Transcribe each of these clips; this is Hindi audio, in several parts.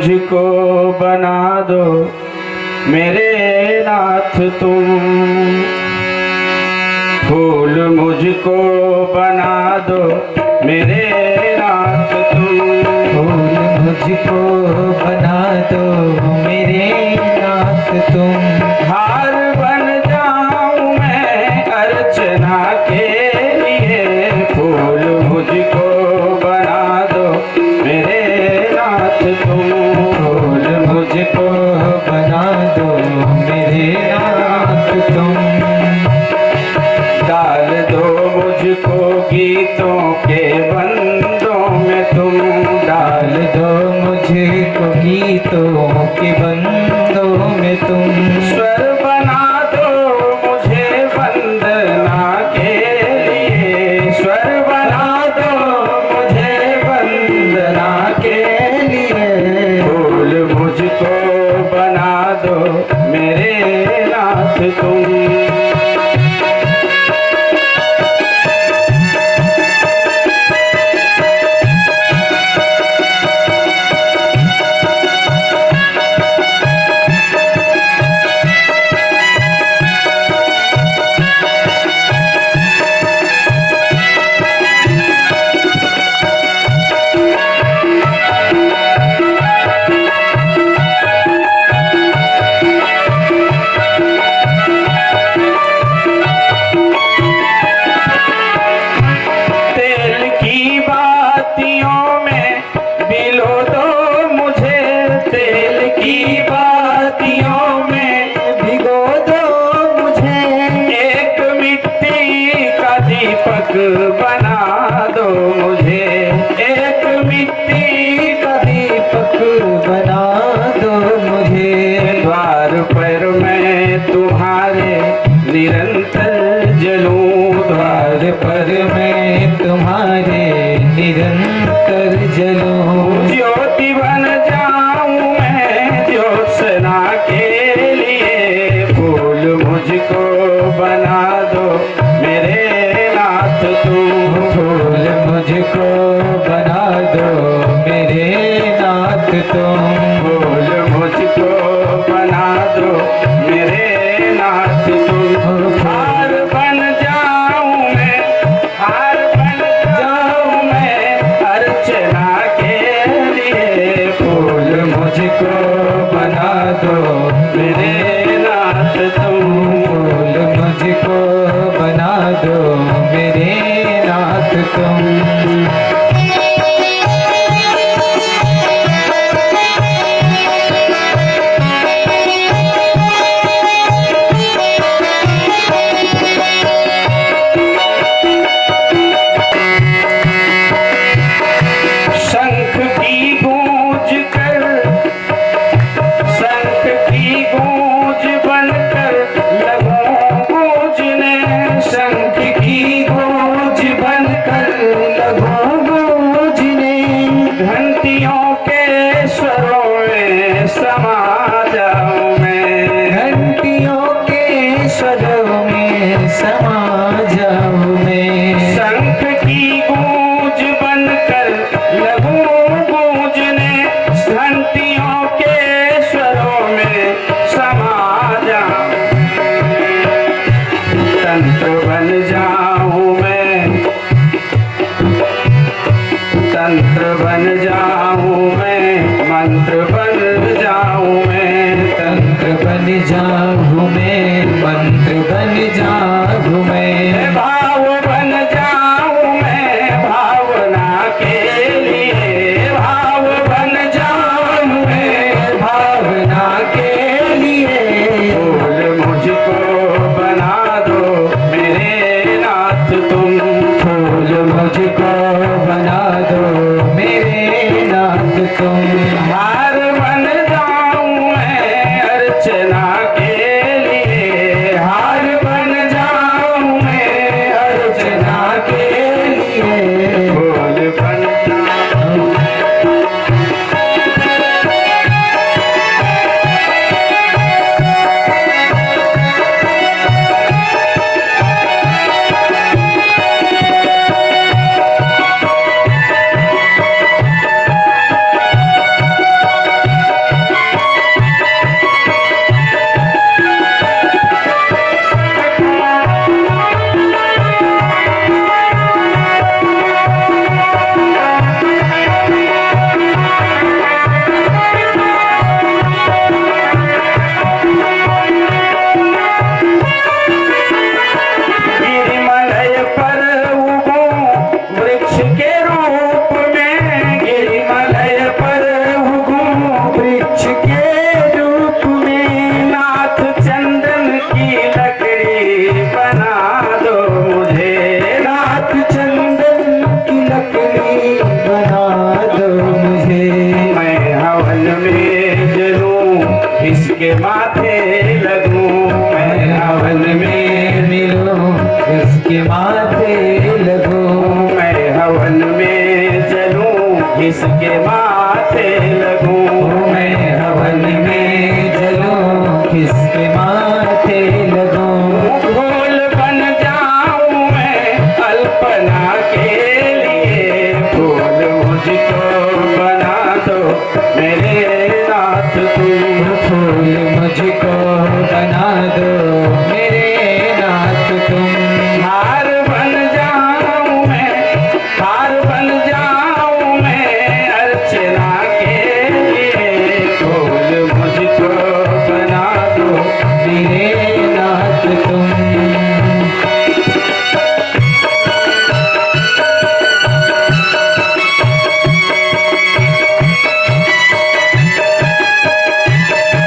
मुझको बना दो मेरे नाथ तुम, फूल मुझको बना दो मेरे नाथ तुम, फूल मुझको बना दो मेरे नाथ तुम, हार बन जाऊं मैं अर्चना के लिए, फूल मुझको बना दो मेरे नाथ तुम, फूल मुझको बना दो मेरे नाथ तुम, डाल दो मुझको गीतों के बंदों में तुम, डाल दो मुझको गीतों के बंदों में तुम, स्वर बना दो मुझे वंदना के लिए, स्वर बना दो मुझे वंदना के लिए, फूल मुझको बना दो मेरे नाथ तुम। बना दो मुझे एक मिट्टी का दीपक, बना दो मुझे द्वार पर मैं तुम्हारे निरंतर जलूं, द्वार पर मैं तुम्हारे निरंतर जलूं, ज्योति बन जाऊं मैं ज्योत्सना के लिए, फूल मुझको बना दो मेरे नाथ तुम, फूल मुझको बना दो मेरे नाथ तुम, फूल मुझको बना दो मेरे नाथ तुम, हार बन जाऊं मैं, हार बन जाऊं मैं अर्चना के लिए, फूल मुझको बना दो मेरे नाथ तुम, फूल मुझको बना दो मेरे नाथ तुम, शंख की गूंज कर, शंख की गूंज बनकर लगूं गूंजने, शंख की गूंज बनकर लगूं गूंजने, घंटियों के स्वरों में समा जाऊं मैं, घंटियों के स्वरों में समा जाऊं मैं, शंख की गूंज बनकर लगूं गूंजने, घंटियों के स्वरों में समा जाऊं, तंत्र बन जाऊं मैं, तंत्र बन जाऊं मैं, मंत्र बन जाऊं मैं, तंत्र बन जाऊं मैं, मंत्र बन जाऊं मैं, भाव बन जाऊं मैं भावना के लिए, भाव बन जाऊं मैं भावना के लिए, फूल मुझको बना दो मेरे नाथ तुम, फूल मुझको बना दो मेरे नाथ तुम, हार बन जाऊं मैं अर्चना के किसके माथे लगूं मैं हवन में मिलूं किसके माथे लगूं मैं हवन में जलूं किसके माथे लगूं मैं हवन में जलूं किसके माथे लगूं फूल बन जाऊं मैं कल्पना के लिए फूल मुझको बना दो मेरे नाथ तुम फूल मुझको बना दो मेरे नाथ तुम हार बन जाऊं मैं अर्चना के लिए फूल मुझको बना दो मेरे नाथ तुम और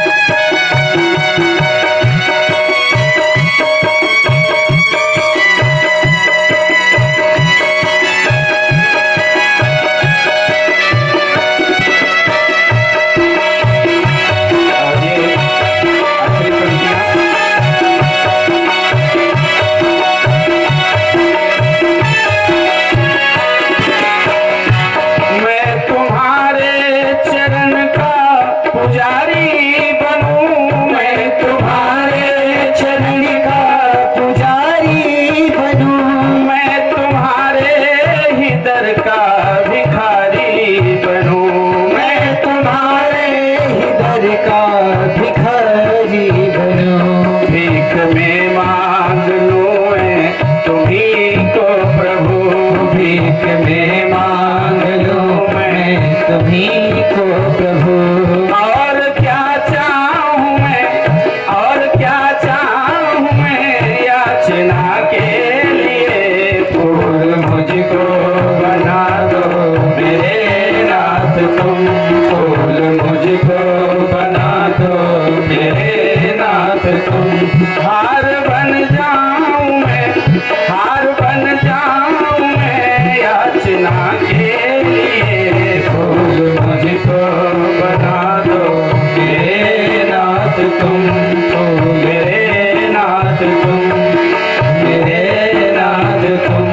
ये आखिरी पंक्तियां मैं तुम्हारे चरण का पुजारी बनूं मैं तुम्हारे चरण का पुजारी बनूं मैं तुम्हारे ही दर का भिखारी बनूं मैं तुम्हारे ही दर का भिखारी बनूं भीख में मांग लूं मैं तुम्ही को प्रभु भीख में मांग लो मैं तुम्हीं को प्रभु और क्या चाहूं मैं याचना के लिए फूल मुझको बना दो मेरे नाथ तुम फूल मुझको बना दो मेरे नाथ तुम हार बन जाऊं मैं याचना के लिए फूल मुझको बना दो मेरे नाथ तुम फूल मेरे नाथ तुम मेरे नाथ तुम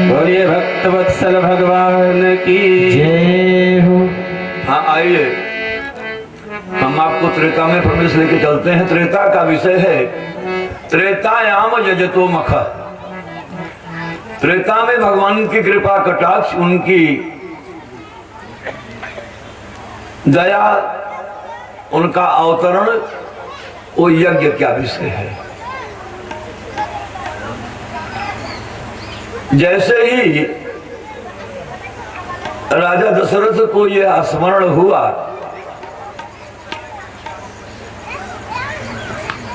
बोलिए भक्तवत्सल भगवान की जय हो। हाँ आइए हम आपको त्रेता में प्रवेश लेके चलते हैं। त्रेता का विषय है त्रेतायाम जजतो मख। त्रेता में भगवान की कृपा कटाक्ष उनकी दया उनका अवतरण वो यज्ञ क्या विषय है। जैसे ही राजा दशरथ को यह स्मरण हुआ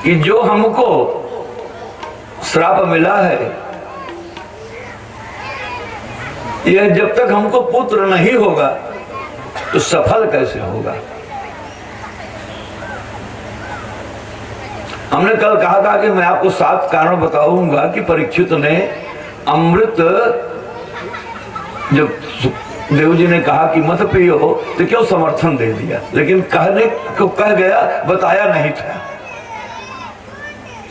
कि जो हमको श्राप मिला है यह जब तक हमको पुत्र नहीं होगा तो सफल कैसे होगा। हमने कल कहा था कि मैं आपको 7 कारण बताऊंगा कि परीक्षित ने अमृत जब देव जी ने कहा कि मत पियो तो क्यों समर्थन दे दिया, लेकिन कहने को कह गया बताया नहीं था।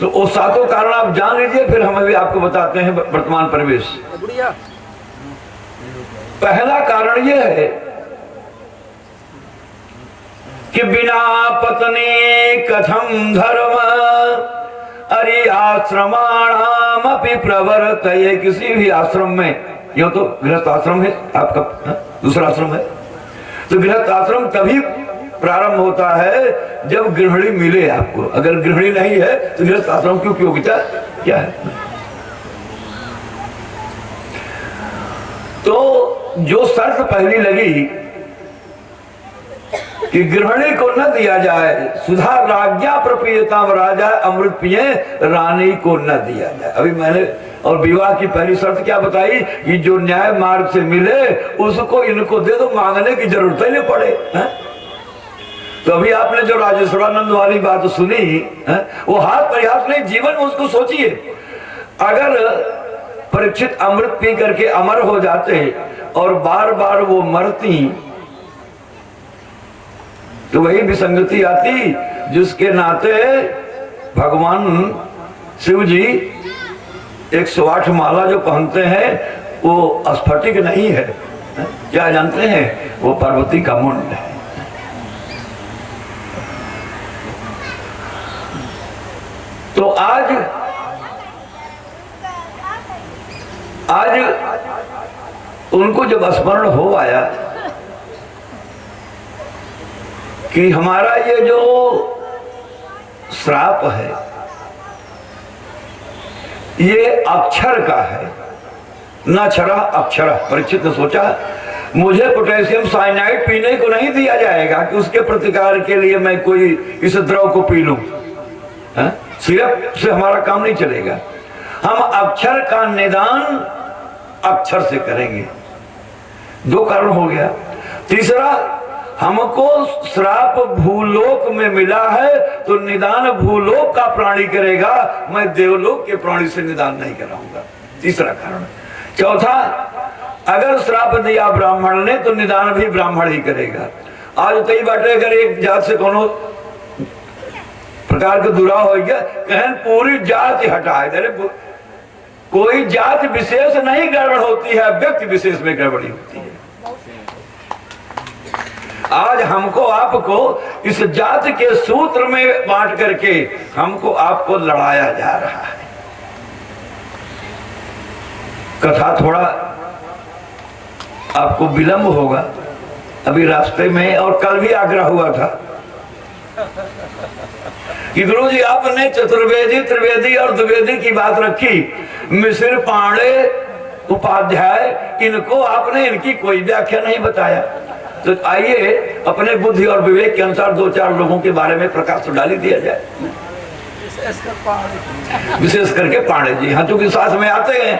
तो वो 7 कारण आप जान लीजिए, फिर हम भी आपको बताते हैं वर्तमान परिवेश। पहला कारण यह है कि बिना पत्नी कथम धर्म अरे आश्रमाणाम अपि प्रवर्तये। किसी भी आश्रम में, यो तो गृहस्थ आश्रम है आपका, दूसरा आश्रम है, तो गृहस्थ आश्रम तभी प्रारंभ होता है जब गृहिणी मिले आपको। अगर गृहिणी नहीं है तो गृहस्थ आश्रम की उपयोगिता क्या है। तो जो शर्त पहली लगी कि गृहिणी को न दिया जाए, सुधा राज्ञा प्रपीयता राजा अमृत पिए रानी को न दिया जाए। अभी मैंने और विवाह की पहली शर्त क्या बताई कि जो न्याय मार्ग से मिले उसको इनको दे दो, मांगने की जरूरत ही नहीं पड़े है? तो अभी आपने जो राजेश्वरानंद वाली बात सुनी है, वो हाथ प्रयास नहीं, जीवन में उसको सोचिए। अगर परीक्षित अमृत पी करके अमर हो जाते और बार बार वो मरती तो वही विसंगति आती जिसके नाते भगवान शिव जी 108 माला जो पहनते हैं वो स्फटिक नहीं है, क्या जानते हैं, वो पार्वती का मुंड है। तो आज उनको जब स्मरण हो आया कि हमारा ये जो श्राप है ये अक्षर का है, न क्षरा अक्षर। परीक्षित ने सोचा मुझे पोटेशियम साइनाइड पीने को नहीं दिया जाएगा कि उसके प्रतिकार के लिए मैं कोई इस द्रव को पी लूं, सिर्फ से हमारा काम नहीं चलेगा। हम अक्षर का निदान अक्षर से करेंगे। दो कारण हो गया। तीसरा, हमको श्राप भूलोक में मिला है तो निदान भूलोक का प्राणी करेगा, मैं देवलोक के प्राणी से निदान नहीं कराऊंगा। तीसरा कारण। चौथा, अगर श्राप दिया ब्राह्मण ने तो निदान भी ब्राह्मण ही करेगा। आज कई बाटे अगर एक जात से कोनो प्रकार का दुरा हो गया, कहें पूरी जात हटाए दे। कोई जात विशेष नहीं गड़बड़ होती है, व्यक्ति विशेष में गड़बड़ी होती है। आज हमको आपको इस जात के सूत्र में बांट करके हमको आपको लड़ाया जा रहा है। कथा थोड़ा आपको विलंब होगा अभी रास्ते में, और कल भी आग्रह हुआ था कि गुरु जी आपने चतुर्वेदी, त्रिवेदी और द्विवेदी की बात रखी, मिश्र, पांडे, उपाध्याय, इनको आपने इनकी कोई व्याख्या नहीं बताया। तो आइए अपने बुद्धि और विवेक के अनुसार दो चार लोगों के बारे में प्रकाश डाली दिया जाए, विशेष करके पांडे जी। हाँ, चूंकि साथ में आते हैं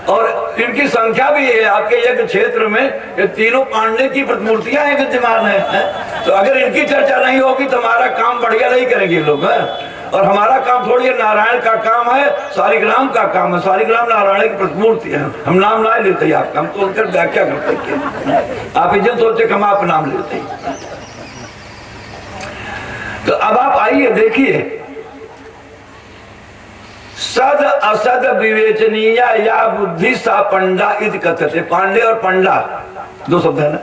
और इनकी संख्या भी है आपके यज्ञ क्षेत्र में, ये तीनों पांडे की प्रतिमूर्तियां हैं विद्यमान है। तो अगर इनकी चर्चा नहीं होगी तो हमारा काम बढ़िया नहीं करेंगे लोग। और हमारा काम थोड़ी नारायण का काम है, शालिग्राम का काम है। शालिग्राम नारायण की प्रतिमूर्ति है, हम नाम ना लेते आपका, हम तो उनकर व्याख्या करते। आप इज्जत सोचे हम आप नाम लेते। तो अब आप आइए देखिए, सद असद विवेचनीय या बुद्धि सा पंडा इति कथते। पांडे और पंडा दो शब्द है ना।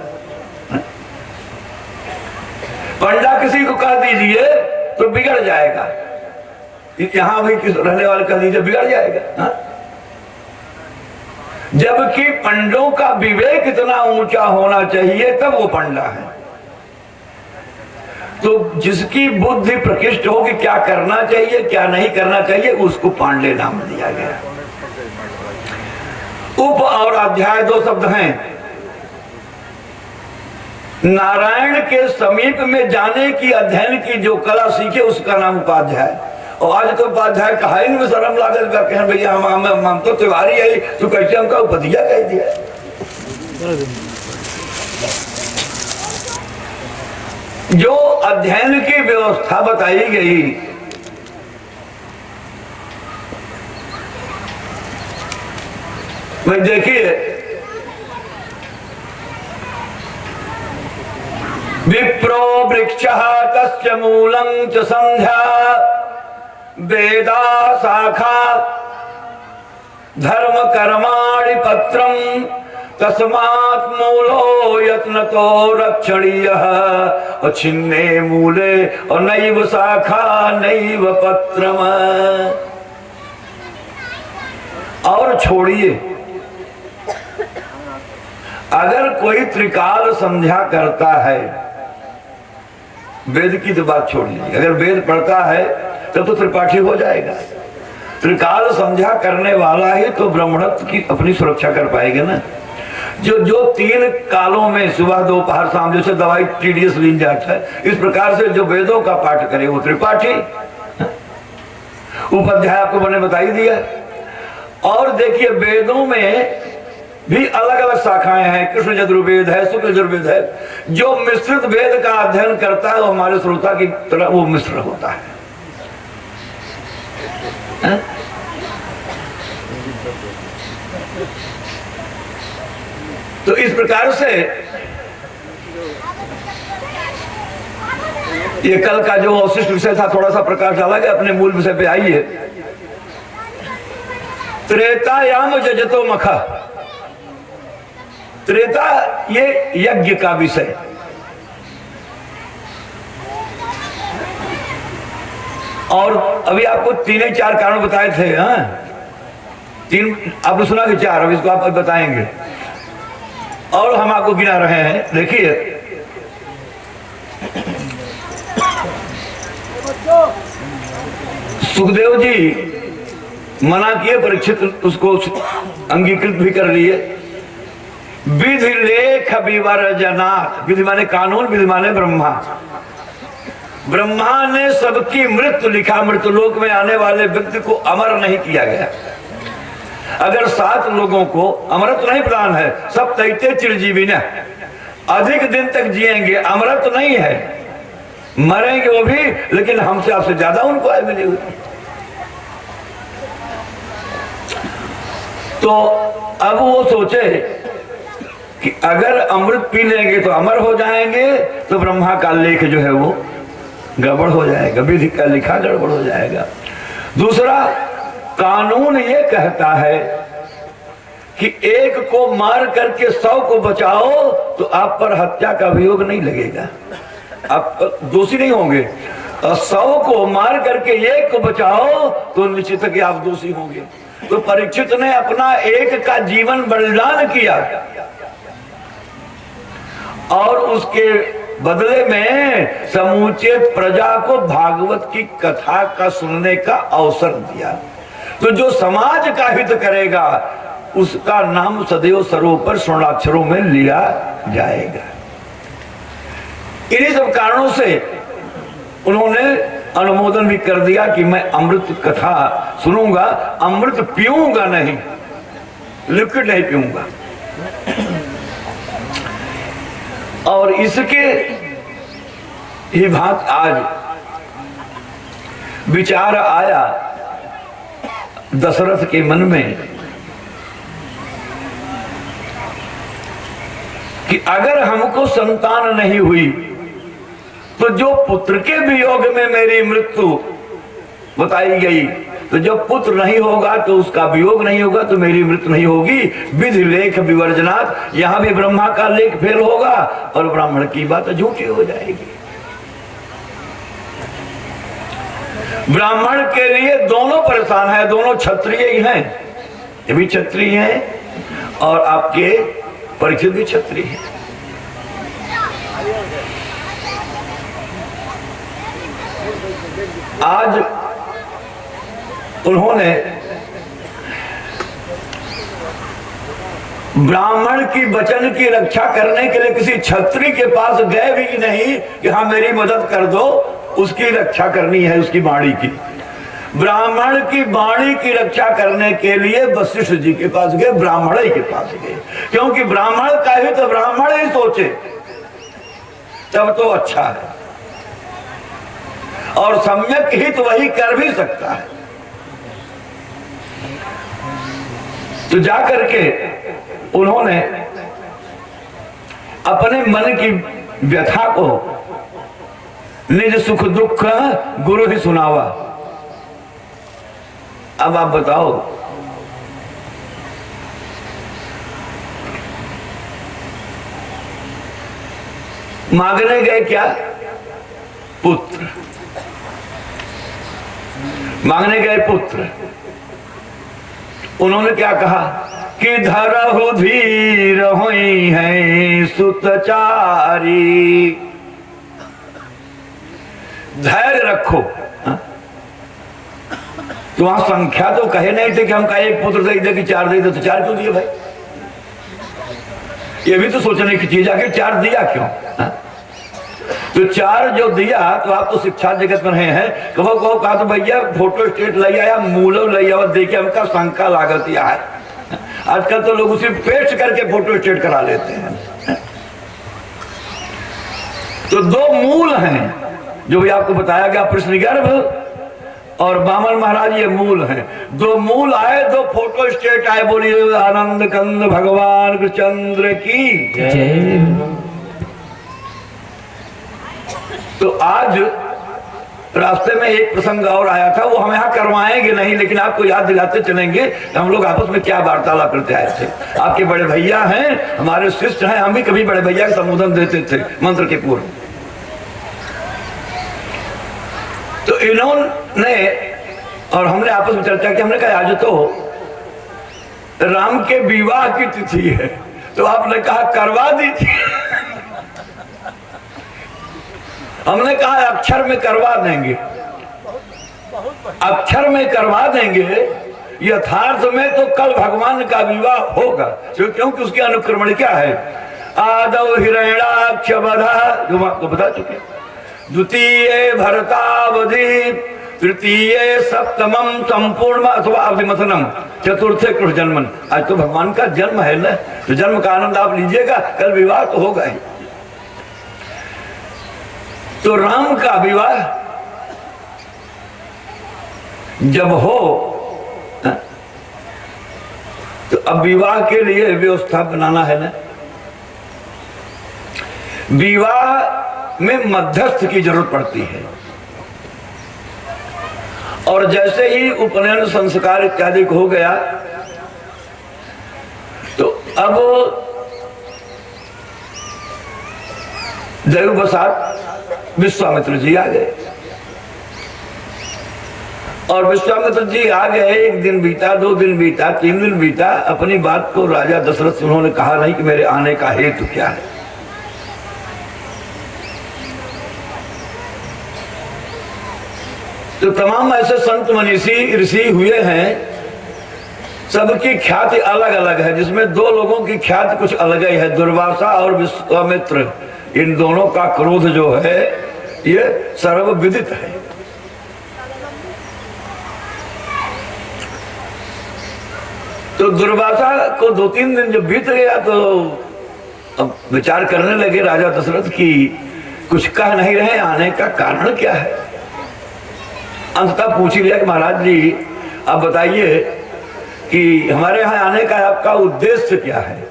पंडा किसी को कह दीजिए तो बिगड़ जाएगा, यहां भी रहने वाले कह दीजिए बिगड़ जाएगा। जबकि पंडों का विवेक इतना ऊंचा होना चाहिए तब वो पंडा है। तो जिसकी बुद्धि प्रकृष्ट हो कि क्या करना चाहिए क्या नहीं करना चाहिए, उसको पांडे नाम दिया गया। उप और अध्याय दो शब्द हैं। नारायण के समीप में जाने की, अध्ययन की जो कला सीखे उसका नाम उपाध्याय। और आज तो उपाध्याय कहा ही नहीं, शर्म लागत कहें भैया हम तो त्योहारी है, तो कैसे हमका उपधिया कह दिया। जो अध्ययन की व्यवस्था बताई गई, भाई देखिए, विप्रो वृक्षः तस्य मूलं च संध्या, वेदा शाखा धर्म कर्माणि पत्रम, तस्मात् मूलो यत्नतो रक्षणीयः, छिन्ने मूले और नैव शाखा नैव पत्रम। और छोड़िए, अगर कोई त्रिकाल संध्या करता है, वेद की तो बात छोड़िए, अगर वेद पढ़ता है तब तो त्रिपाठी हो जाएगा। त्रिकाल संध्या करने वाला ही तो ब्राह्मणत्व की अपनी सुरक्षा कर पाएगा ना। जो तीन कालों में सुबह दोपहर शाम, जैसे दवाई TDS लीन जाता है, इस प्रकार से जो वेदों का पाठ करे वो त्रिपाठी। उपाध्याय आपको मैंने बताई दिया। और देखिए, वेदों में भी अलग अलग शाखाएं हैं। कृष्ण यजुर्वेद है, शुक्ल यजुर्वेद है। जो मिश्रित वेद का अध्ययन करता है वो हमारे श्रोता की तरह वो मिश्र होता है। तो इस प्रकार से ये कल का जो अवशिष्ट विषय था थोड़ा सा प्रकाश डाला गया, अपने मूल विषय पे आइए। त्रेतायाम जजतो मखा, त्रेता ये यज्ञ का विषय। और अभी आपको 3-4 कारण बताए थे। हाँ, 3 आपने सुना कि 4, अब इसको आप बताएंगे और हम आपको गिना रहे हैं। देखिए, सुखदेव जी मना किए, परीक्षित उसको अंगीकृत भी कर लिए। विधि लेख विवर्जनात्, विधि माने कानून, विधि माने ब्रह्मा। ब्रह्मा ने सबकी मृत्यु लिखा, मृत्यु लोक में आने वाले व्यक्ति को अमर नहीं किया गया। अगर 7 लोगों को अमरत्व नहीं प्रदान है, सब तैते चिरजीवी ने अधिक दिन तक जिएंगे, अमरत्व नहीं है, मरेंगे वो भी, लेकिन हमसे आपसे ज्यादा उनको आय मिली हुई। तो अब वो सोचे कि अगर अमृत पी लेंगे तो अमर हो जाएंगे, तो ब्रह्मा का लेख जो है वो गड़बड़ हो जाएगा, विधि का लिखा गड़बड़ हो जाएगा। दूसरा, कानून ये कहता है कि एक को मार करके 100 को बचाओ तो आप पर हत्या का अभियोग नहीं लगेगा, आप दोषी नहीं होंगे। 100 को मार करके 1 को बचाओ तो निश्चित है कि आप दोषी होंगे। तो परीक्षित ने अपना 1 का जीवन बलिदान किया और उसके बदले में समूचे प्रजा को भागवत की कथा का सुनने का अवसर दिया। तो जो समाज का हित करेगा उसका नाम सदैव सर्वोपर स्वर्णाक्षरों में लिया जाएगा। इन्हीं सब कारणों से उन्होंने अनुमोदन भी कर दिया कि मैं अमृत कथा सुनूंगा, अमृत पीऊंगा नहीं, लिक्विड नहीं पीऊंगा। और इसके ही भांति आज विचार आया दशरथ के मन में कि अगर हमको संतान नहीं हुई तो जो पुत्र के वियोग में मेरी मृत्यु बताई गई, तो जब पुत्र नहीं होगा तो उसका वियोग नहीं होगा तो मेरी मृत्यु नहीं होगी। विधि लेख विवर्जनात्, यहां भी ब्रह्मा का लेख फेल होगा और ब्राह्मण की बात झूठी हो जाएगी। ब्राह्मण के लिए दोनों परेशान है, दोनों क्षत्रिय ही हैं, ये भी क्षत्रिय हैं और आपके परीक्षित भी क्षत्रिय हैं। आज उन्होंने ब्राह्मण की वचन की रक्षा करने के लिए किसी क्षत्रिय के पास गए भी नहीं कि हाँ मेरी मदद कर दो, उसकी रक्षा करनी है उसकी वाणी की। ब्राह्मण की वाणी की रक्षा करने के लिए वशिष्ठ जी के पास गए, ब्राह्मण ही के पास गए, क्योंकि ब्राह्मण का ही तो ब्राह्मण ही सोचे तब तो अच्छा है, और सम्यक हित वही कर भी सकता है। तो जाकर के उन्होंने अपने मन की व्यथा को निज सुख दुख गुरु ही सुनावा। अब आप बताओ, मांगने गए क्या? पुत्र मांगने गए पुत्र। उन्होंने क्या कहा कि धरहु धीर होई है सुतचारी, धैर्य रखो। तो वहां संख्या तो कहे नहीं थे कि हमका 1 पुत्र दे दे कि 4 दे दे, तो 4 क्यों दिए भाई? ये भी तो सोचने की चीज है कि 4 दिया क्यों? तो 4 जो दिया, तो आप तो शिक्षा जगत में रहे हैं, कहो कहा तो भैया फोटो स्टेट ले आया, मूलो ले आया, देखिए हमका शंका लागत या है। आजकल तो लोग उसे पेस्ट करके फोटो स्टेट करा लेते हैं। तो 2 मूल हैं जो भी आपको बताया गया, कृष्णगर्भ और बामन महाराज, ये मूल हैं। 2 मूल आए, 2 फोटो स्टेट आए। बोलिए आनंद कंद भगवान कृष्णचंद्र की जय। तो आज रास्ते में एक प्रसंग और आया था, वो हम यहाँ करवाएंगे नहीं, लेकिन आपको याद दिलाते चलेंगे हम लोग आपस में क्या वार्तालाप करते आए थे। आपके बड़े भैया हैं, हमारे शिष्य हैं, हम भी कभी बड़े भैया का संबोधन देते थे मंत्र के पूर्व। तो इन्होंने और हमने आपस में चर्चा की, हमने कहा आज तो राम के विवाह की तिथि है, तो आपने कहा करवा दीजिए। हमने कहा अक्षर में करवा देंगे, अक्षर में करवा देंगे, यथार्थ में तो कल भगवान का विवाह होगा, क्योंकि उसकी अनुक्रमण क्या है, आदौ हिरण्याक्ष वधा, जो हम आपको बता चुके, द्वितीय भरतावधि, तृतीय सप्तमम संपूर्ण अथवा अवधिमथनम, चतुर्थे कृष्ण जन्मन। आज तो भगवान का जन्म है ना, तो जन्म का आनंद आप लीजिएगा, कल विवाह तो होगा ही। तो राम का विवाह जब हो तो अब विवाह के लिए व्यवस्था बनाना है ना। विवाह में मध्यस्थ की जरूरत पड़ती है, और जैसे ही उपनयन संस्कार इत्यादि हो गया तो अब दैववशात विश्वामित्र जी आ गए, और विश्वामित्र जी आ गए। एक दिन बीता, 2 दिन बीता, 3 दिन बीता, अपनी बात को राजा दशरथ से उन्होंने कहा नहीं कि मेरे आने का हेतु क्या है। तो तमाम ऐसे संत मनीषी ऋषि हुए हैं, सबकी ख्याति अलग अलग है, जिसमें 2 लोगों की ख्याति कुछ अलग ही है, दुर्वासा और विश्वामित्र। इन दोनों का क्रोध जो है ये सर्वविदित है। तो दुर्वासा को 2-3 दिन जब बीत गया तो अब विचार करने लगे राजा दशरथ की कुछ कह नहीं रहे, आने का कारण क्या है। अंततः पूछ ही लिया कि महाराज जी आप बताइए कि हमारे यहाँ आने का आपका उद्देश्य क्या है।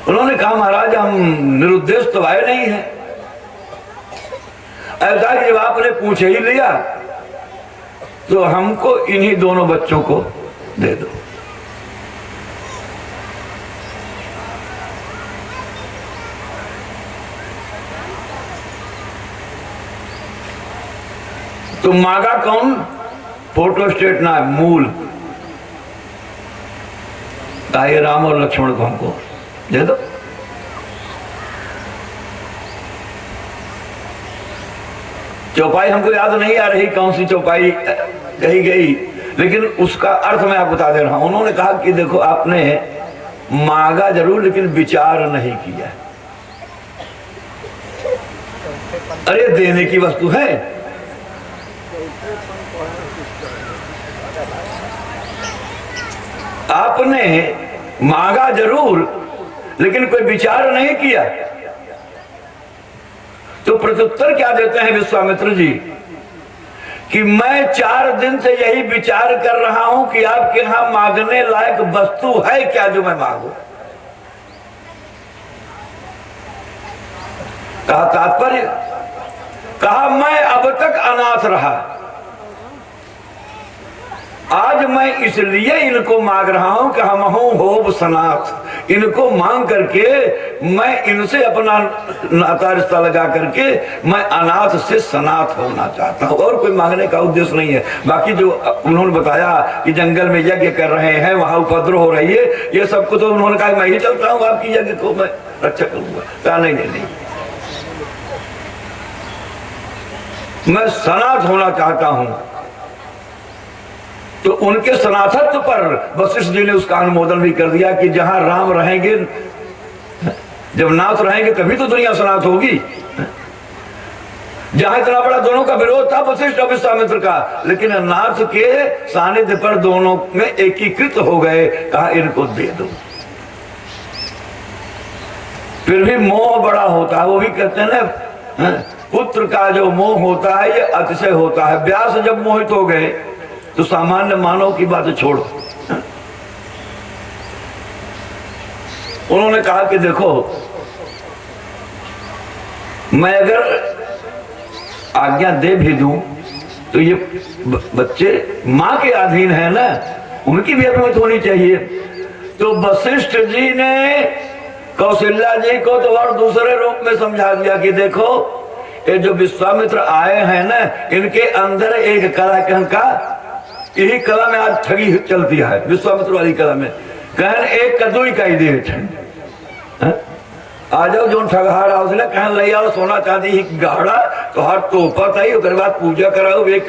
उन्होंने कहा महाराज हम निरुद्देश्य तो आए नहीं है। ऐसा कि जब आपने पूछ ही लिया तो हमको इन्हीं दोनों बच्चों को दे दो। तो मांगा कौन, फोटोस्टेट ना मूल, ताए राम और लक्ष्मण को हमको दे दो। चौपाई हमको याद नहीं आ रही कौन सी चौपाई कही गई, लेकिन उसका अर्थ मैं आपको बता दे रहा हूं। उन्होंने कहा कि देखो आपने मांगा जरूर लेकिन विचार नहीं किया। अरे देने की वस्तु है, आपने मांगा जरूर लेकिन कोई विचार नहीं किया। तो प्रत्युत्तर क्या देते हैं विश्वामित्र जी कि मैं 4 दिन से यही विचार कर रहा हूं कि आपके यहां मांगने लायक वस्तु है क्या जो मैं मांगू। कहा तात्पर्य, कहा मैं अब तक अनाथ रहा, आज मैं इसलिए इनको मांग रहा हूं कि हम हो सनाथ। इनको मांग करके मैं इनसे अपना नाता रिश्ता लगा करके मैं अनाथ से सनाथ होना चाहता हूं, और कोई मांगने का उद्देश्य नहीं है। बाकी जो उन्होंने बताया कि जंगल में यज्ञ कर रहे हैं, वहां उपद्रव हो रही है, ये सबको तो उन्होंने कहा मैं ही चलता हूं, आपकी यज्ञ को मैं रक्षा करूंगा। कहा नहीं, मैं सनाथ होना चाहता हूं। तो उनके सनाथत्व पर वशिष्ठ जी ने उसका अनुमोदन भी कर दिया कि जहां राम रहेंगे, जब नाथ रहेंगे तभी तो दुनिया सनाथ होगी। जहां इतना बड़ा दोनों का विरोध था वशिष्ठ और विश्वामित्र का, लेकिन नाथ के सानिध्य पर दोनों में एकीकृत हो गए। कहा इनको दे दो। फिर भी मोह बड़ा होता है, वो भी कहते हैं ना पुत्र का जो मोह होता है ये अतिशय होता है। व्यास जब मोहित हो गए तो सामान्य मानव की बात छोड़ो। उन्होंने कहा कि देखो मैं अगर आज्ञा दे भी दूं तो ये बच्चे माँ के अधीन है ना, उनकी भी अनुमति होनी चाहिए। तो वशिष्ठ जी ने कौशल्या जी को तो और दूसरे रूप में समझा दिया कि देखो ये जो विश्वामित्र आए हैं ना, इनके अंदर एक कला का, यही कला में आज ठगी चलती है, विश्वामित्र वाली कला में। कहन एक कदुई का ही दे आ जाओ जो ठगहार आओ कहन ले आओ सोना चांदी ही गाड़ा तो हर तोहफा था, बाद पूजा कराओ एक